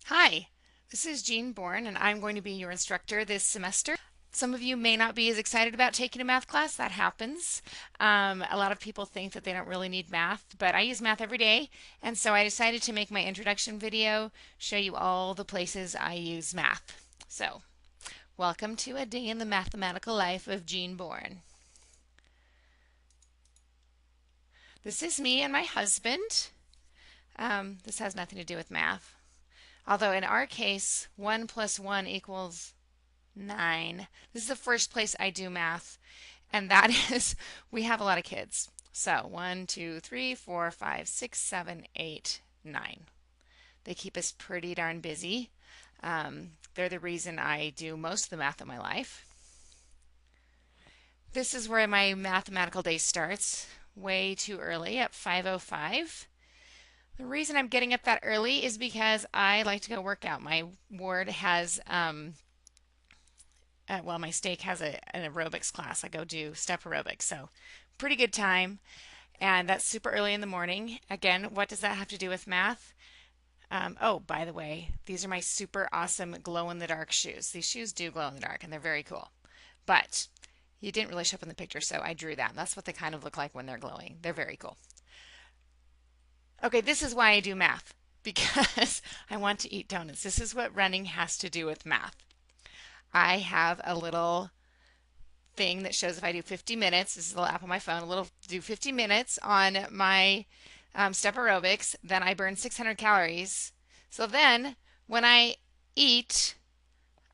Hi, this is Jean Bourne, and I'm going to be your instructor this semester. Some of you may not be as excited about taking a math class. That happens. A lot of people think that they don't really need math, but I use math every day, and so I decided to make my introduction video show you all the places I use math. So, welcome to a day in the mathematical life of Jean Bourne. This is me and my husband. This has nothing to do with math. Although in our case, 1 plus 1 equals 9. This is the first place I do math, and that is we have a lot of kids. So 1, 2, 3, 4, 5, 6, 7, 8, 9. They keep us pretty darn busy. They're the reason I do most of the math in my life. This is where my mathematical day starts, way too early at 5:05. The reason I'm getting up that early is because I like to go work out. My ward has, my stake has an aerobics class. I go do step aerobics, so pretty good time. And that's super early in the morning. Again, what does that have to do with math? Oh, by the way, these are my super awesome glow-in-the-dark shoes. These shoes do glow in the dark, and they're very cool. But you didn't really show up in the picture, so I drew them. That's what they kind of look like when they're glowing. They're very cool. Okay, this is why I do math, because I want to eat donuts. This is what running has to do with math. I have a little thing that shows if I do 50 minutes, this is a little app on my phone, do 50 minutes on my step aerobics, then I burn 600 calories. So then when I eat,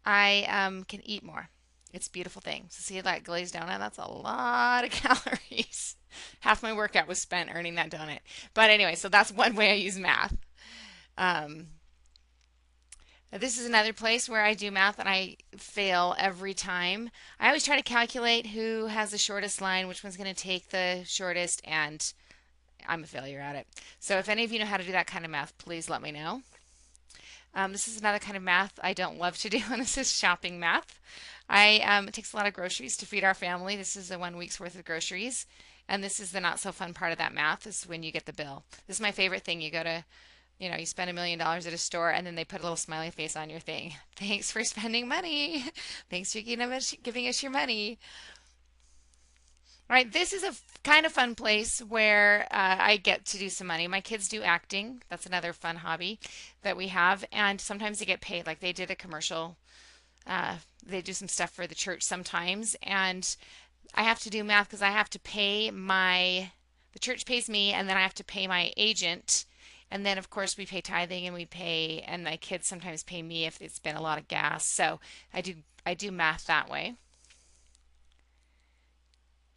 I can eat more. It's a beautiful thing. So see that glazed donut? That's a lot of calories. Half my workout was spent earning that donut. But anyway, so that's one way I use math. Um, this is another place where I do math and I fail every time. I always try to calculate who has the shortest line, which one's going to take the shortest, and I'm a failure at it. So if any of you know how to do that kind of math, please let me know. This is another kind of math I don't love to do, and this is shopping math. It takes a lot of groceries to feed our family. This is a 1 week's worth of groceries. And this is the not so fun part of that math, is when you get the bill. This is my favorite thing. You go to, you spend $1 million at a store and then they put a little smiley face on your thing. Thanks for spending money. Thanks for giving us your money. All right, this is a kind of fun place where I get to do some money. My kids do acting. That's another fun hobby that we have. And sometimes they get paid. Like they did a commercial. They do some stuff for the church sometimes. And I have to do math because I have to pay the church pays me, and then I have to pay my agent. And then, of course, we pay tithing and my kids sometimes pay me if it's been a lot of gas. So I do math that way.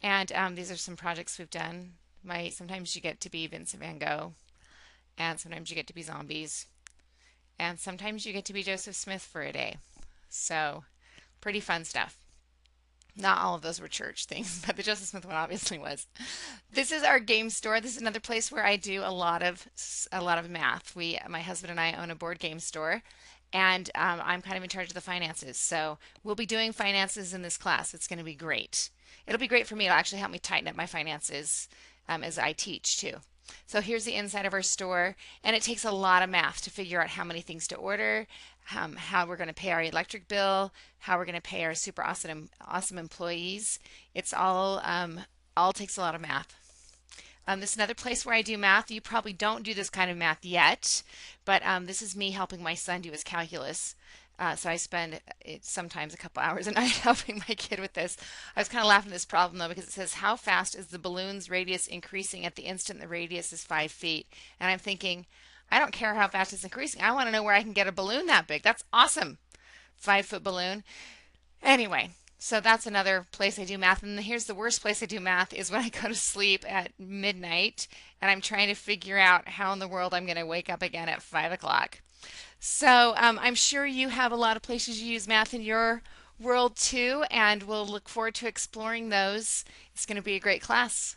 And these are some projects we've done. Sometimes you get to be Vincent van Gogh, and sometimes you get to be zombies, and sometimes you get to be Joseph Smith for a day. So pretty fun stuff. Not all of those were church things, but the Joseph Smith one obviously was. This is our game store. This is another place where I do a lot of math. My husband and I own a board game store, and I'm kind of in charge of the finances. So we'll be doing finances in this class. It's going to be great. It'll be great for me. It'll actually help me tighten up my finances as I teach too. So here's the inside of our store, and it takes a lot of math to figure out how many things to order, how we're going to pay our electric bill, how we're going to pay our super awesome employees. It's all takes a lot of math. This is another place where I do math. You probably don't do this kind of math yet, but this is me helping my son do his calculus. So I spend sometimes a couple hours a night helping my kid with this. I was kind of laughing at this problem though, because it says, how fast is the balloon's radius increasing at the instant the radius is 5 feet? And I'm thinking, I don't care how fast it's increasing. I want to know where I can get a balloon that big. That's awesome. 5-foot balloon. Anyway, so that's another place I do math. And here's the worst place I do math is when I go to sleep at midnight and I'm trying to figure out how in the world I'm going to wake up again at 5 o'clock. So I'm sure you have a lot of places you use math in your world too, and we'll look forward to exploring those. It's going to be a great class.